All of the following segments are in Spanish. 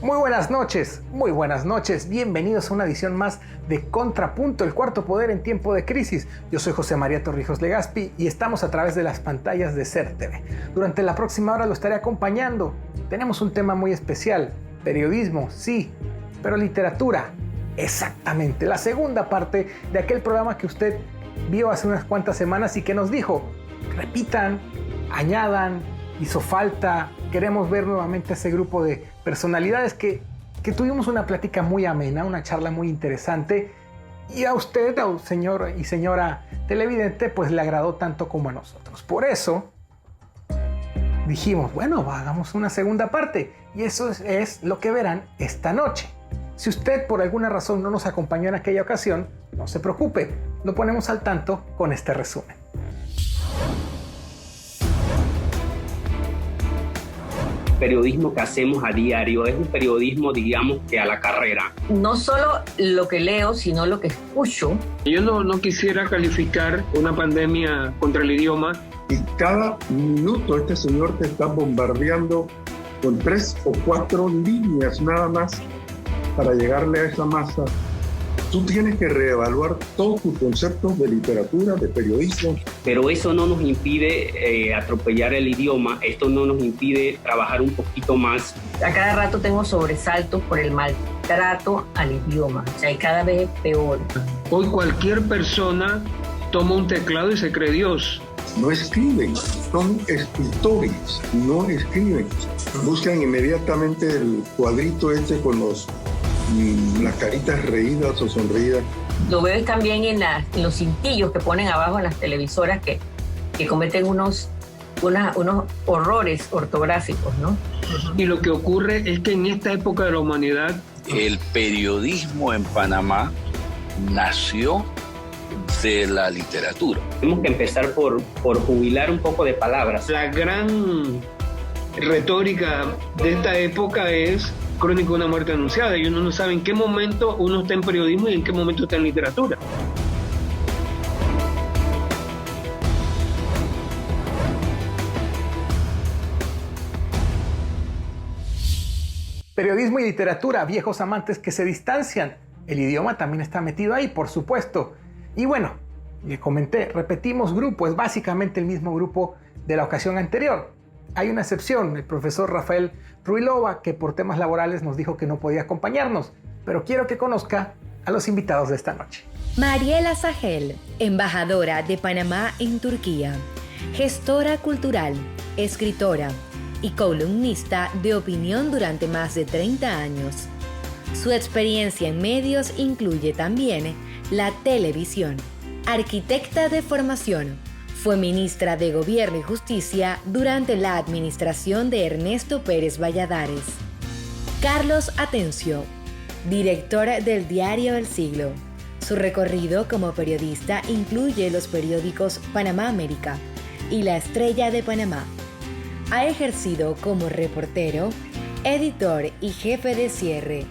Muy buenas noches, bienvenidos a una edición más de Contrapunto, el cuarto poder en tiempo de crisis. Yo soy José María Torrijos Legaspi y estamos a través de las pantallas de SER TV. Durante la próxima hora lo estaré acompañando. Tenemos un tema muy especial, periodismo, sí, pero literatura, exactamente. La segunda parte de aquel programa que usted vio hace unas cuantas semanas y que nos dijo, repitan, añadan, hizo falta. Queremos ver nuevamente a ese grupo de personalidades que tuvimos una plática muy amena, una charla muy interesante, y a usted, señor y señora televidente, pues le agradó tanto como a nosotros. Por eso dijimos, bueno, hagamos una segunda parte, y eso es lo que verán esta noche. Si usted por alguna razón no nos acompañó en aquella ocasión, no se preocupe, lo ponemos al tanto con este resumen. Periodismo que hacemos a diario es un periodismo, digamos, que a la carrera. No solo lo que leo, sino lo que escucho. Yo no quisiera calificar una pandemia contra el idioma. Y cada minuto este señor te está bombardeando con 3 o 4 líneas nada más para llegarle a esa masa. Tú tienes que reevaluar todos tus conceptos de literatura, de periodismo. Pero eso no nos impide atropellar el idioma, esto no nos impide trabajar un poquito más. A cada rato tengo sobresaltos por el maltrato al idioma, o sea, y cada vez es peor. Hoy cualquier persona toma un teclado y se cree Dios. No escriben, son escritores, no escriben. Buscan inmediatamente el cuadrito con las caritas reídas o sonreídas. Lo veo también en los cintillos que ponen abajo en las televisoras que cometen unos horrores ortográficos, ¿no? Y lo que ocurre es que en esta época de la humanidad, el periodismo en Panamá nació de la literatura. Tenemos que empezar por jubilar un poco de palabras. la gran retórica de esta época es crónica de una muerte anunciada, y uno no sabe en qué momento uno está en periodismo y en qué momento está en literatura. Periodismo y literatura, viejos amantes que se distancian. El idioma también está metido ahí, por supuesto. Y bueno, le comenté, repetimos grupo, es básicamente el mismo grupo de la ocasión anterior. Hay una excepción, el profesor Rafael Ruilova, que por temas laborales nos dijo que no podía acompañarnos, pero quiero que conozca a los invitados de esta noche. Mariela Sahel, embajadora de Panamá en Turquía, gestora cultural, escritora y columnista de opinión durante más de 30 años. Su experiencia en medios incluye también la televisión. Arquitecta de formación, fue ministra de Gobierno y Justicia durante la administración de Ernesto Pérez Valladares. Carlos Atencio, director del diario El Siglo. Su recorrido como periodista incluye los periódicos Panamá América y La Estrella de Panamá. Ha ejercido como reportero, editor y jefe de cierre.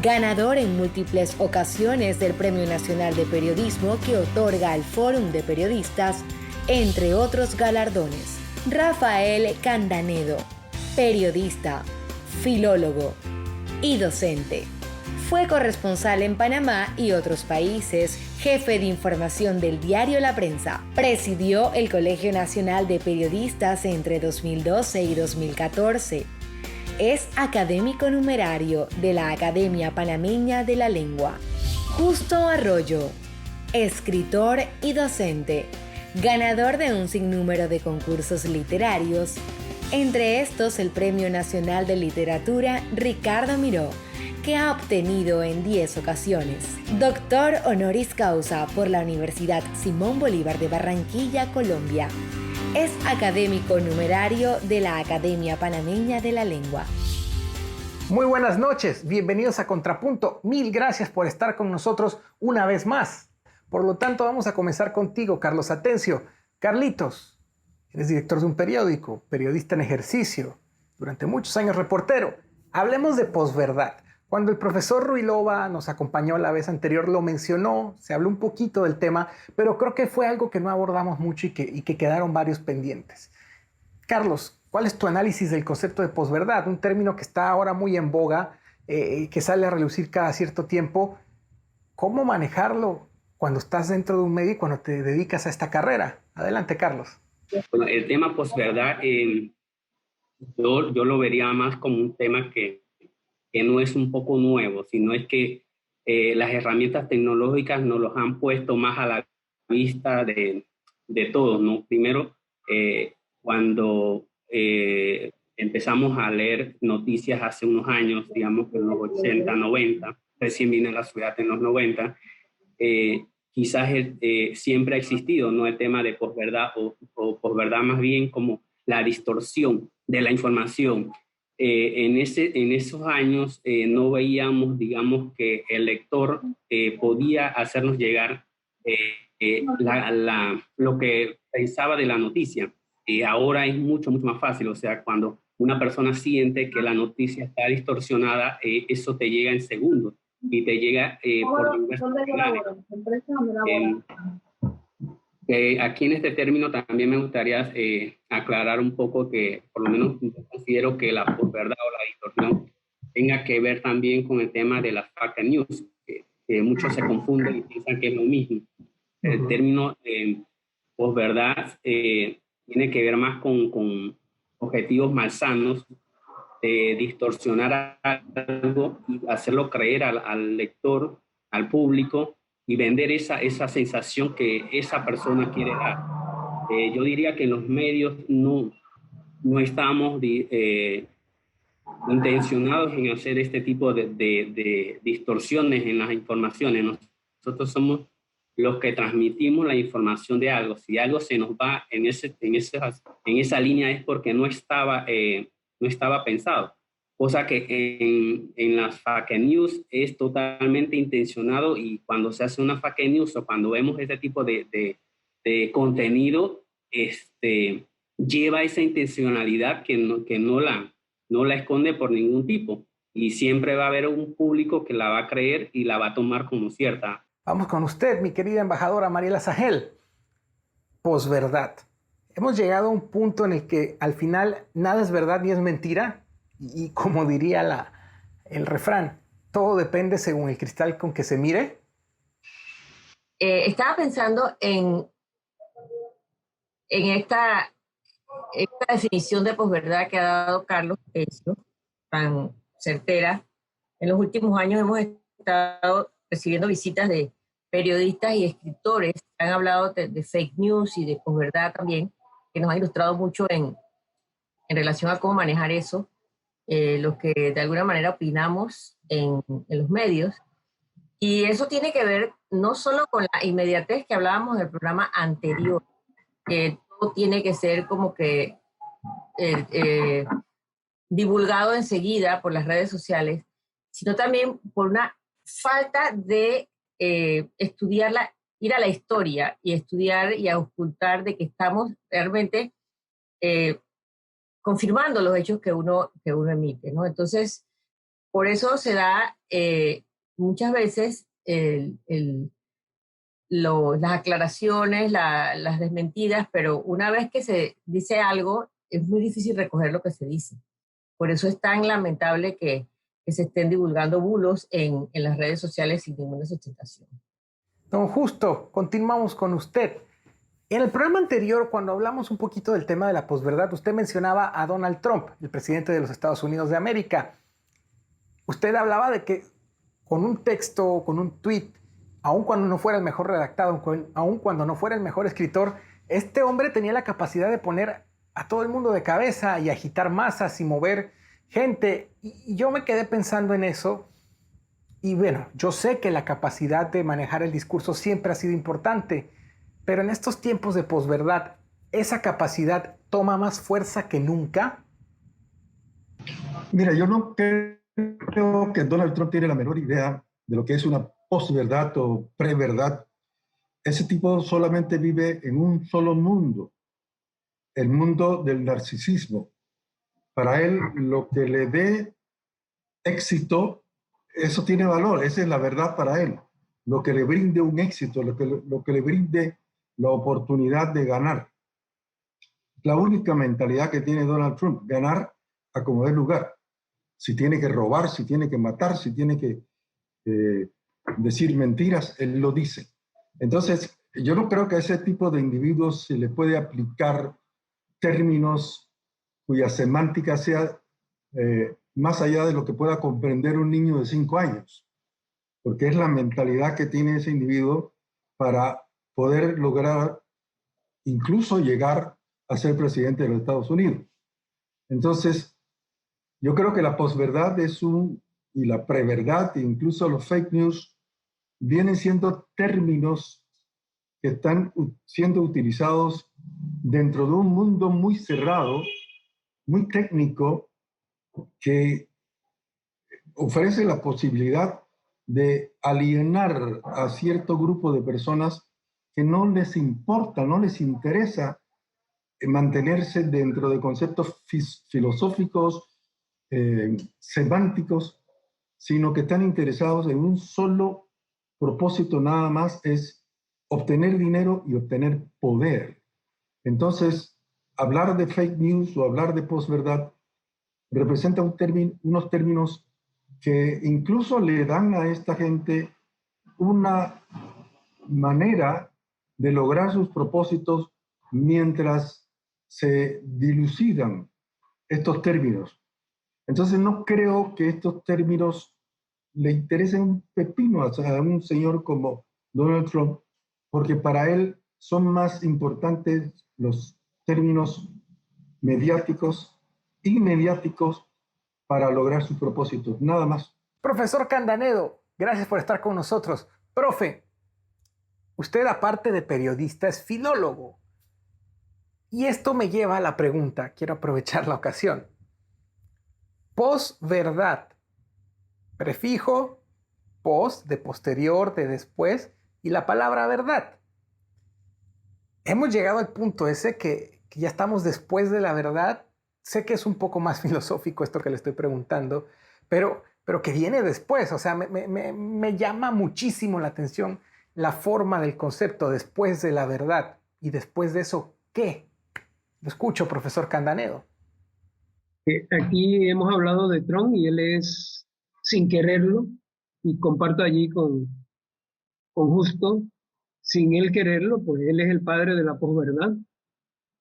Ganador en múltiples ocasiones del Premio Nacional de Periodismo que otorga el Fórum de Periodistas, entre otros galardones. Rafael Candanedo, periodista, filólogo y docente. Fue corresponsal en Panamá y otros países, jefe de información del diario La Prensa. Presidió el Colegio Nacional de Periodistas entre 2012 y 2014. Es académico numerario de la Academia Panameña de la Lengua. Justo Arroyo, escritor y docente. Ganador de un sinnúmero de concursos literarios, entre estos el Premio Nacional de Literatura Ricardo Miró, que ha obtenido en 10 ocasiones. Doctor honoris causa por la Universidad Simón Bolívar de Barranquilla, Colombia. Es académico numerario de la Academia Panameña de la Lengua. Muy buenas noches, bienvenidos a Contrapunto. Mil gracias por estar con nosotros una vez más. Por lo tanto, vamos a comenzar contigo, Carlos Atencio. Carlitos, eres director de un periódico, periodista en ejercicio, durante muchos años reportero. Hablemos de posverdad. Cuando el profesor Ruilova nos acompañó la vez anterior, lo mencionó, se habló un poquito del tema, pero creo que fue algo que no abordamos mucho y que quedaron varios pendientes. Carlos, ¿cuál es tu análisis del concepto de posverdad? Un término que está ahora muy en boga, que sale a relucir cada cierto tiempo. ¿Cómo manejarlo cuando estás dentro de un medio y cuando te dedicas a esta carrera? Adelante, Carlos. Bueno, el tema posverdad, yo lo vería más como un tema que no es un poco nuevo, sino es que las herramientas tecnológicas nos los han puesto más a la vista de todos, ¿no? Primero, cuando empezamos a leer noticias hace unos años, digamos que en los 80, 90, recién vine a la ciudad en los 90, quizás siempre ha existido, ¿no? El tema de posverdad o posverdad más bien como la distorsión de la información. En esos años no veíamos, digamos, que el lector podía hacernos llegar lo que pensaba de la noticia. Ahora es mucho más fácil, o sea, cuando una persona siente que la noticia está distorsionada, eso te llega en segundos y te llega por diversos canales. Aquí en este término también me gustaría aclarar un poco que por lo menos yo considero que la posverdad o la distorsión tenga que ver también con el tema de las fake news, que muchos se confunden y piensan que es lo mismo. El término posverdad tiene que ver más con objetivos malsanos de distorsionar algo y hacerlo creer al lector, al público, y vender esa sensación que esa persona quiere dar. Yo diría que en los medios no estamos intencionados en hacer este tipo de distorsiones en las informaciones. Nosotros somos los que transmitimos la información de algo. Si algo se nos va en esa línea es porque no estaba pensado. Cosa que en las fake news es totalmente intencionado, y cuando se hace una fake news o cuando vemos este tipo de contenido, lleva esa intencionalidad que no la esconde por ningún tipo, y siempre va a haber un público que la va a creer y la va a tomar como cierta. Vamos con usted, mi querida embajadora Mariela Sahel. Posverdad. Hemos llegado a un punto en el que al final nada es verdad ni es mentira. Y como diría el refrán, todo depende según el cristal con que se mire. Estaba pensando en esta definición de posverdad que ha dado Carlos Pecio, tan certera. En los últimos años hemos estado recibiendo visitas de periodistas y escritores que han hablado de fake news y de posverdad también, que nos ha ilustrado mucho en relación a cómo manejar eso. Lo que de alguna manera opinamos en los medios. Y eso tiene que ver no solo con la inmediatez que hablábamos del programa anterior, que todo tiene que ser como que divulgado enseguida por las redes sociales, sino también por una falta de estudiarla, ir a la historia y estudiar y auscultar de que estamos realmente confirmando los hechos que uno emite, ¿no? Entonces, por eso se da muchas veces las aclaraciones, las desmentidas, pero una vez que se dice algo, es muy difícil recoger lo que se dice. Por eso es tan lamentable que se estén divulgando bulos en las redes sociales sin ninguna sustentación. Don Justo, continuamos con usted. En el programa anterior, cuando hablamos un poquito del tema de la posverdad, usted mencionaba a Donald Trump, el presidente de los Estados Unidos de América. Usted hablaba de que con un texto, con un tweet, aun cuando no fuera el mejor redactado, aun cuando no fuera el mejor escritor, este hombre tenía la capacidad de poner a todo el mundo de cabeza y agitar masas y mover gente. Y yo me quedé pensando en eso. Y bueno, yo sé que la capacidad de manejar el discurso siempre ha sido importante, pero en estos tiempos de posverdad, ¿esa capacidad toma más fuerza que nunca? Mira, yo no creo que Donald Trump tiene la menor idea de lo que es una posverdad o preverdad. Ese tipo solamente vive en un solo mundo, el mundo del narcisismo. Para él, lo que le dé éxito, eso tiene valor, esa es la verdad para él. Lo que le brinde un éxito, lo que le brinde la oportunidad de ganar. la única mentalidad que tiene Donald Trump, ganar a como dé lugar. Si tiene que robar, si tiene que matar, si tiene que decir mentiras, él lo dice. Entonces, yo no creo que a ese tipo de individuos se le puede aplicar términos cuya semántica sea más allá de lo que pueda comprender un niño de 5 años, porque es la mentalidad que tiene ese individuo para poder lograr incluso llegar a ser presidente de los Estados Unidos. Entonces, yo creo que la posverdad y la preverdad, e incluso los fake news, vienen siendo términos que están siendo utilizados dentro de un mundo muy cerrado, muy técnico, que ofrece la posibilidad de alienar a cierto grupo de personas que no les importa, no les interesa mantenerse dentro de conceptos filosóficos, semánticos, sino que están interesados en un solo propósito nada más, es obtener dinero y obtener poder. Entonces, hablar de fake news o hablar de posverdad representa unos términos que incluso le dan a esta gente una manera de lograr sus propósitos mientras se dilucidan estos términos. Entonces no creo que estos términos le interesen un pepino a un señor como Donald Trump, porque para él son más importantes los términos mediáticos, inmediáticos, para lograr sus propósitos, nada más. Profesor Candanedo, gracias por estar con nosotros. Profe, usted aparte de periodista es filólogo. Y esto me lleva a la pregunta, quiero aprovechar la ocasión. Posverdad, prefijo, pos, de posterior, de después, y la palabra verdad. Hemos llegado al punto ese que ya estamos después de la verdad. Sé que es un poco más filosófico esto que le estoy preguntando, pero que viene después. O sea, me llama muchísimo la atención la forma del concepto después de la verdad. Y después de eso, ¿qué? Lo escucho, profesor Candanedo. Aquí hemos hablado de Trump y él es, sin quererlo, y comparto allí con Justo, sin él quererlo, pues él es el padre de la posverdad.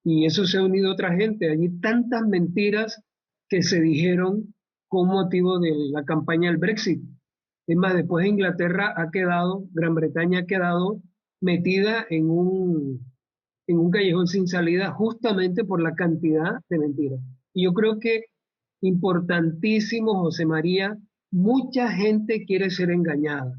Y eso se ha unido a otra gente. Hay tantas mentiras que se dijeron con motivo de la campaña del Brexit. Es más, después Inglaterra Gran Bretaña ha quedado metida en un callejón sin salida justamente por la cantidad de mentiras. Y yo creo que importantísimo, José María, mucha gente quiere ser engañada.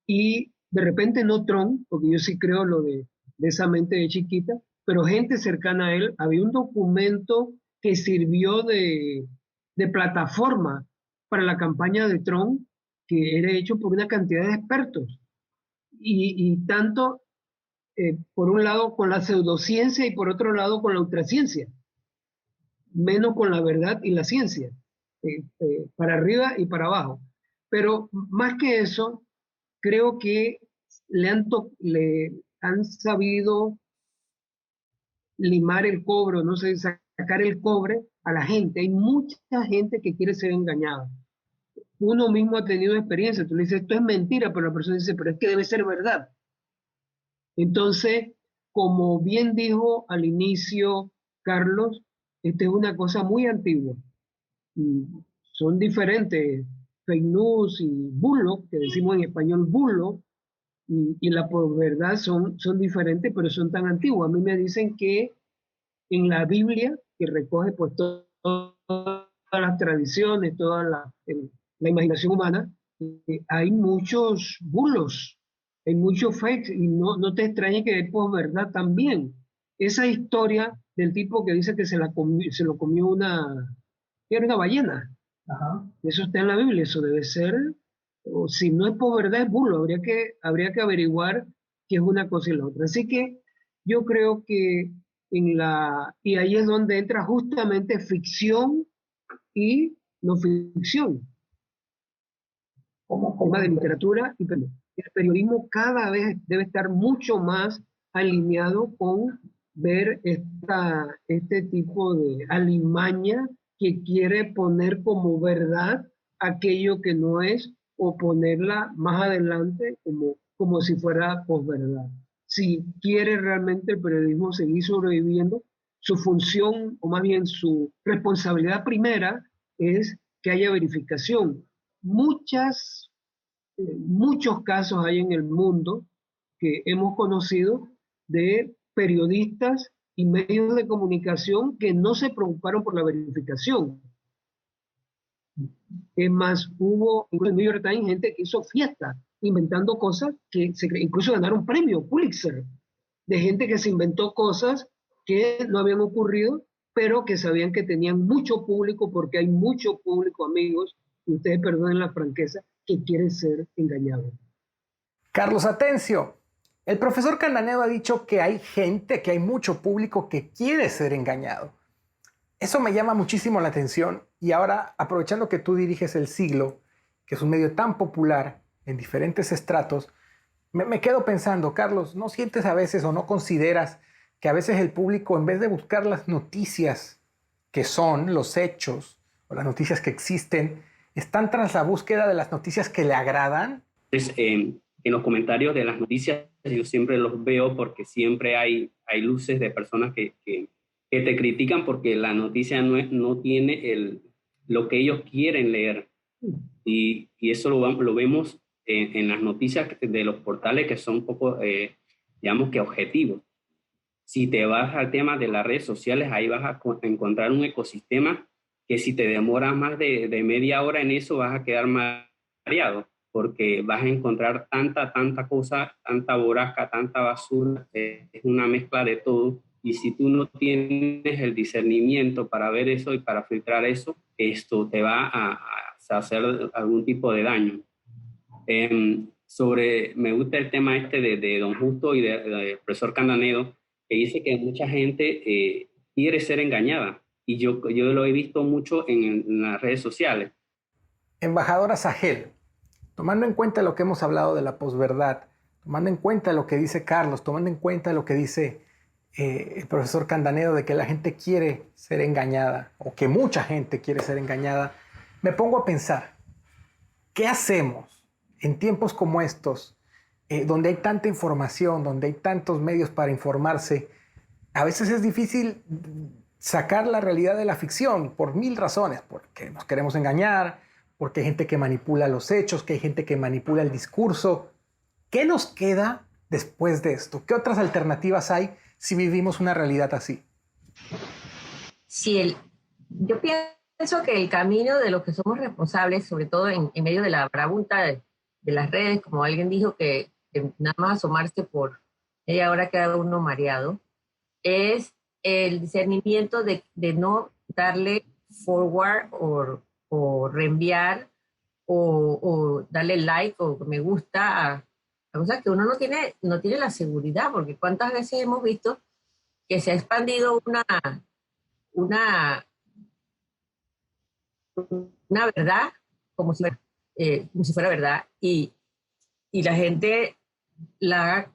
Y de repente no Trump, porque yo sí creo lo de esa mente de chiquita, pero gente cercana a él. Había un documento que sirvió de plataforma para la campaña de Trump, que era hecho por una cantidad de expertos. Y tanto, por un lado, con la pseudociencia y por otro lado, con la ultraciencia. Menos con la verdad y la ciencia. Para arriba y para abajo. Pero más que eso, creo que le han sabido limar el cobre, no sé, sacar el cobre a la gente. Hay mucha gente que quiere ser engañada. Uno mismo ha tenido experiencia. Tú le dices, esto es mentira, pero la persona dice, pero es que debe ser verdad. Entonces, como bien dijo al inicio Carlos, esta es una cosa muy antigua. Y son diferentes, fake news y bulo, que decimos en español bulo, y la posverdad son diferentes, pero son tan antiguas. A mí me dicen que en la Biblia, que recoge pues todas las tradiciones, toda la imaginación humana, hay muchos bulos, hay muchos fakes, y no te extrañe que hay posverdad también. Esa historia del tipo que dice que se lo comió era una ballena. Ajá. Eso está en la Biblia, eso debe ser, o si no es posverdad, es bulo. Habría que averiguar qué es una cosa y la otra. Así que yo creo que y ahí es donde entra justamente ficción y no ficción. Tema de literatura y periodismo. El periodismo cada vez debe estar mucho más alineado con ver este tipo de alimaña que quiere poner como verdad aquello que no es, o ponerla más adelante como si fuera posverdad. Si quiere realmente el periodismo seguir sobreviviendo, su función, o más bien su responsabilidad primera, es que haya verificación. Muchos casos hay en el mundo que hemos conocido de periodistas y medios de comunicación que no se preocuparon por la verificación. Es más, hubo en el New York Times gente que hizo fiesta inventando cosas que incluso ganaron premio Pulitzer, de gente que se inventó cosas que no habían ocurrido, pero que sabían que tenían mucho público, porque hay mucho público, amigos, y ustedes perdonen la franqueza, que quiere ser engañado. Carlos Atencio, el profesor Candanedo ha dicho que hay gente, que hay mucho público que quiere ser engañado. Eso me llama muchísimo la atención, y ahora, aprovechando que tú diriges El Siglo, que es un medio tan popular en diferentes estratos, me quedo pensando, Carlos, ¿no sientes a veces o no consideras que a veces el público, en vez de buscar las noticias que son los hechos o las noticias que existen, están tras la búsqueda de las noticias que le agradan? En los comentarios de las noticias yo siempre los veo, porque siempre hay luces de personas que te critican porque la noticia no tiene lo que ellos quieren leer. Y eso lo vemos en las noticias de los portales, que son un poco, digamos que objetivos. Si te vas al tema de las redes sociales, ahí vas a encontrar un ecosistema que si te demoras más de media hora en eso, vas a quedar mareado, porque vas a encontrar tanta cosa, tanta borrasca, tanta basura, es una mezcla de todo. Y si tú no tienes el discernimiento para ver eso y para filtrar eso, esto te va a hacer algún tipo de daño. Me gusta el tema de Don Justo y del profesor Candanedo, que dice que mucha gente quiere ser engañada. Y yo lo he visto mucho en las redes sociales. Embajadora Sahel, tomando en cuenta lo que hemos hablado de la posverdad, tomando en cuenta lo que dice Carlos, tomando en cuenta lo que dice el profesor Candanedo de que la gente quiere ser engañada, o que mucha gente quiere ser engañada, me pongo a pensar, ¿qué hacemos en tiempos como estos, donde hay tanta información, donde hay tantos medios para informarse? A veces es difícil sacar la realidad de la ficción por mil razones, porque nos queremos engañar, porque hay gente que manipula los hechos, que hay gente que manipula el discurso. ¿Qué nos queda después de esto? ¿Qué otras alternativas hay si vivimos una realidad así? Sí, yo pienso que el camino de los que somos responsables, sobre todo en medio de la pregunta de las redes, como alguien dijo, que nada más asomarse por media hora queda uno mareado, es el discernimiento de no darle forward o reenviar o darle like o me gusta a cosas que uno no tiene la seguridad, porque cuántas veces hemos visto que se ha expandido una verdad como si fuera verdad, y la gente la ha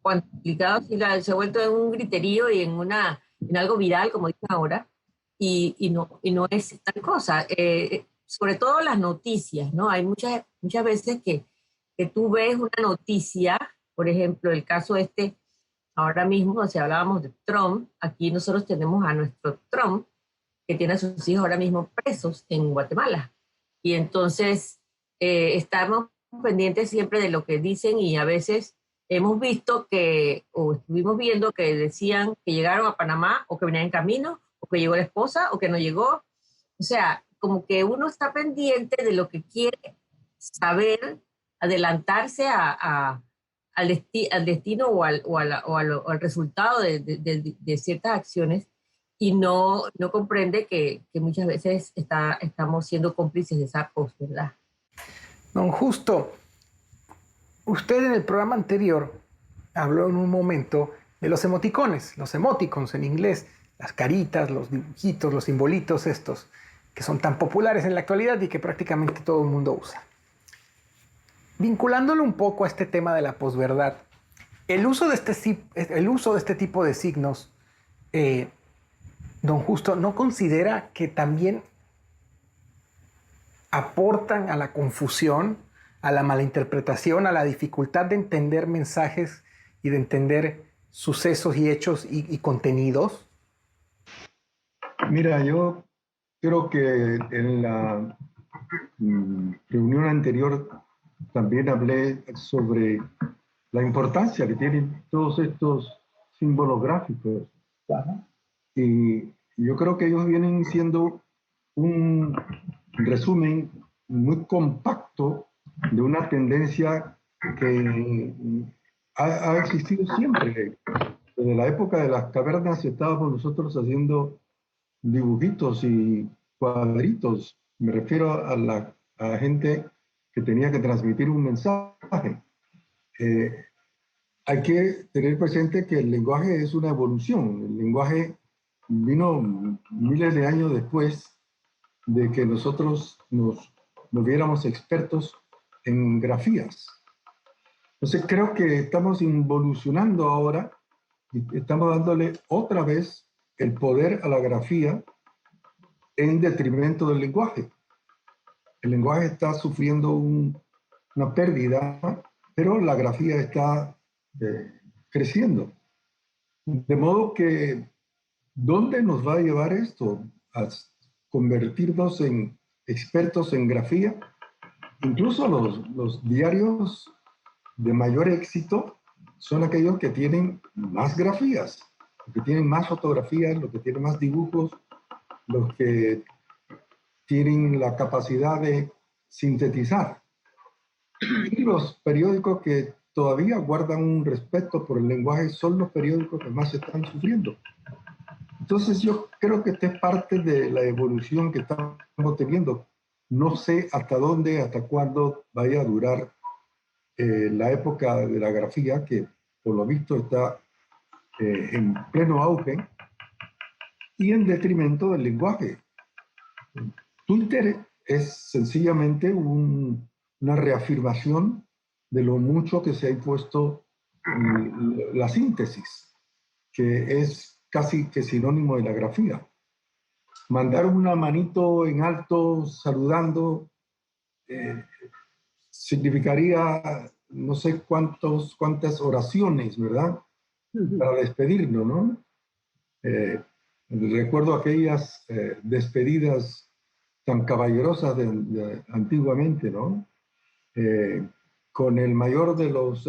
cuantificado, se ha vuelto en un griterío y en algo viral, como dicen ahora, y no es tal cosa. Sobre todo las noticias, ¿no? Hay muchas veces que tú ves una noticia, por ejemplo, el caso ahora mismo, si hablábamos de Trump, aquí nosotros tenemos a nuestro Trump, que tiene a sus hijos ahora mismo presos en Guatemala. Y entonces estamos pendientes siempre de lo que dicen, y a veces hemos visto o estuvimos viendo que decían que llegaron a Panamá, o que venían en camino, o que llegó la esposa, o que no llegó. O sea, como que uno está pendiente de lo que quiere saber, adelantarse al destino o al resultado de ciertas acciones, y no comprende que muchas veces estamos siendo cómplices de esa posverdad. Don Justo, usted en el programa anterior habló en un momento de los emoticones, los emoticons en inglés, las caritas, los dibujitos, los simbolitos estos, que son tan populares en la actualidad y que prácticamente todo el mundo usa. Vinculándolo un poco a este tema de la posverdad, el uso de este tipo de signos don Justo, ¿no considera que también aportan a la confusión, a la malinterpretación, a la dificultad de entender mensajes y de entender sucesos y hechos y contenidos? Mira, yo creo que en la reunión anterior también hablé sobre la importancia que tienen todos estos símbolos gráficos. Y yo creo que ellos vienen siendo un resumen muy compacto de una tendencia que ha existido siempre. Desde la época de las cavernas estábamos nosotros haciendo dibujitos y cuadritos. Me refiero a la gente que tenía que transmitir un mensaje. Hay que tener presente que el lenguaje es una evolución. El lenguaje vino miles de años después de que nosotros nos volviéramos expertos en grafías. Entonces creo que estamos involucionando ahora y estamos dándole otra vez el poder a la grafía en detrimento del lenguaje. El lenguaje está sufriendo una pérdida, pero la grafía está creciendo. De modo que, ¿dónde nos va a llevar esto? A convertirnos en expertos en grafía. Incluso los diarios de mayor éxito son aquellos que tienen más grafías, los que tienen más fotografías, los que tienen más dibujos, los que tienen la capacidad de sintetizar. Y los periódicos que todavía guardan un respeto por el lenguaje son los periódicos que más están sufriendo. Entonces yo creo que esta es parte de la evolución que estamos teniendo. No sé hasta dónde, hasta cuándo vaya a durar la época de la grafía, que por lo visto está en pleno auge y en detrimento del lenguaje. Twitter es sencillamente una reafirmación de lo mucho que se ha impuesto la síntesis, que es casi que sinónimo de la grafía. Mandar una manito en alto saludando significaría no sé cuántas oraciones, ¿verdad? Para despedirnos, ¿no? Recuerdo aquellas despedidas tan caballerosas de antiguamente, ¿no? Con el mayor de los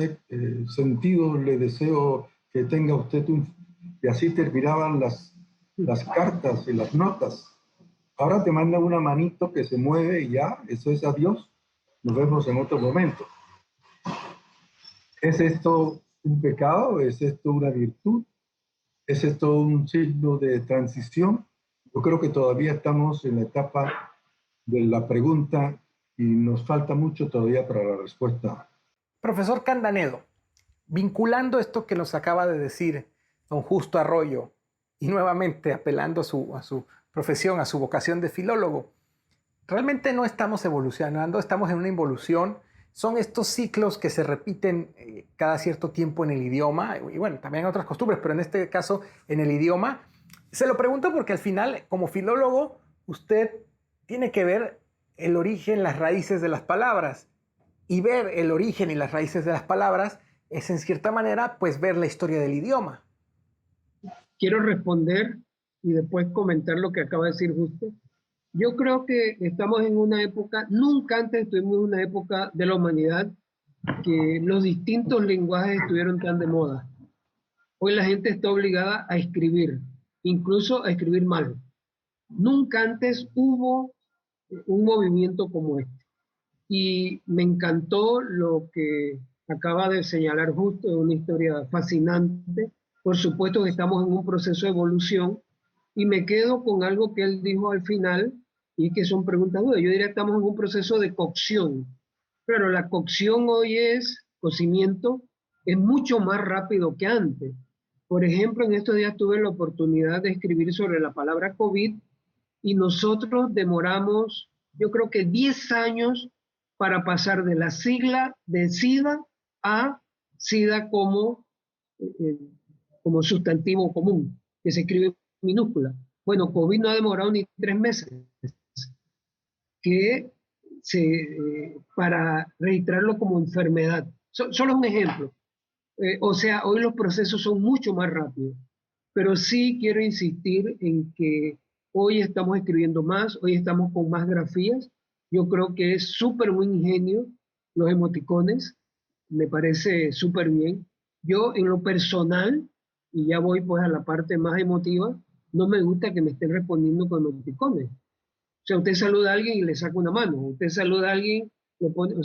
sentidos le deseo que tenga usted y así terminaban las cartas y las notas. Ahora te mandan una manito que se mueve y ya, eso es adiós. Nos vemos en otro momento. ¿Es esto un pecado? ¿Es esto una virtud? ¿Es esto un signo de transición? Yo creo que todavía estamos en la etapa de la pregunta y nos falta mucho todavía para la respuesta. Profesor Candanedo, vinculando esto que nos acaba de decir don Justo Arroyo y nuevamente apelando a su profesión, a su vocación de filólogo, realmente no estamos evolucionando, estamos en una involución. Son estos ciclos que se repiten cada cierto tiempo en el idioma y bueno, también en otras costumbres, pero en este caso en el idioma. Se lo pregunto porque al final, como filólogo, usted tiene que ver el origen, las raíces de las palabras. Y ver el origen y las raíces de las palabras es en cierta manera pues ver la historia del idioma. Quiero responder y después comentar lo que acaba de decir Justo. Yo creo que estamos en una época, nunca antes estuvimos en una época de la humanidad que los distintos lenguajes estuvieron tan de moda. Hoy la gente está obligada a escribir, incluso a escribir mal. Nunca antes hubo un movimiento como este. Y me encantó lo que acaba de señalar Justo, es una historia fascinante. Por supuesto que estamos en un proceso de evolución y me quedo con algo que él dijo al final y que son preguntas dudas. Yo diría que estamos en un proceso de cocción, pero la cocción hoy es cocimiento, es mucho más rápido que antes. Por ejemplo, en estos días tuve la oportunidad de escribir sobre la palabra COVID y nosotros demoramos, yo creo que 10 años para pasar de la sigla de SIDA a SIDA como sustantivo común. que se escribe en minúscula. Bueno, COVID no ha demorado ni 3 meses para registrarlo como enfermedad. Solo es un ejemplo. O sea, hoy los procesos son mucho más rápidos. Pero sí quiero insistir en que hoy estamos escribiendo más, hoy estamos con más grafías. Yo creo que es súper buen ingenio los emoticones, me parece súper bien. Yo en lo personal, y ya voy pues a la parte más emotiva, no me gusta que me estén respondiendo con emoticones. O sea, usted saluda a alguien y le saca una mano, usted saluda a alguien, le pone... O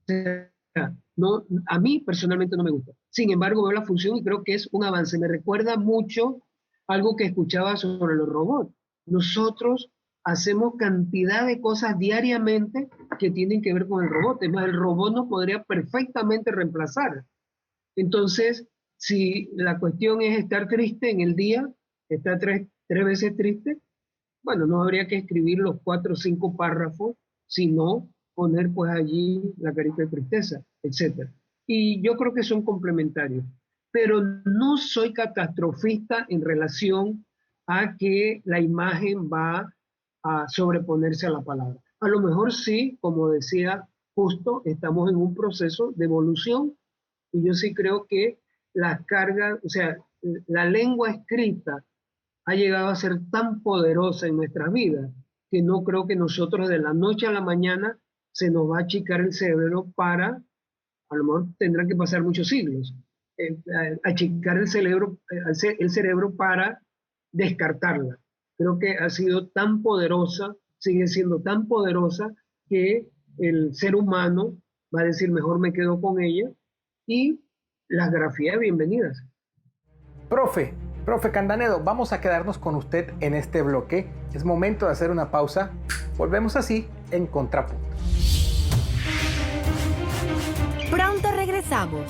sea, no, a mí personalmente no me gusta. Sin embargo, veo la función y creo que es un avance. Me recuerda mucho algo que escuchaba sobre los robots. Nosotros hacemos cantidad de cosas diariamente que tienen que ver con el robot. Es más, el robot nos podría perfectamente reemplazar. Entonces, si la cuestión es estar triste en el día, estar tres veces triste, bueno, no habría que escribir los 4 o 5 párrafos, sino poner pues allí la carita de tristeza, etc. Y yo creo que son complementarios. Pero no soy catastrofista en relación a que la imagen va a sobreponerse a la palabra. A lo mejor sí, como decía Justo, estamos en un proceso de evolución y yo sí creo que la carga, o sea, la lengua escrita ha llegado a ser tan poderosa en nuestras vidas que no creo que nosotros de la noche a la mañana se nos va a achicar el cerebro para, a lo mejor tendrán que pasar muchos siglos, achicar el cerebro para descartarla. Creo que ha sido tan poderosa, sigue siendo tan poderosa que el ser humano va a decir mejor me quedo con ella y las grafías bienvenidas. Profe Candanedo, vamos a quedarnos con usted en este bloque. Es momento de hacer una pausa. Volvemos así en Contrapunto. Pronto regresamos.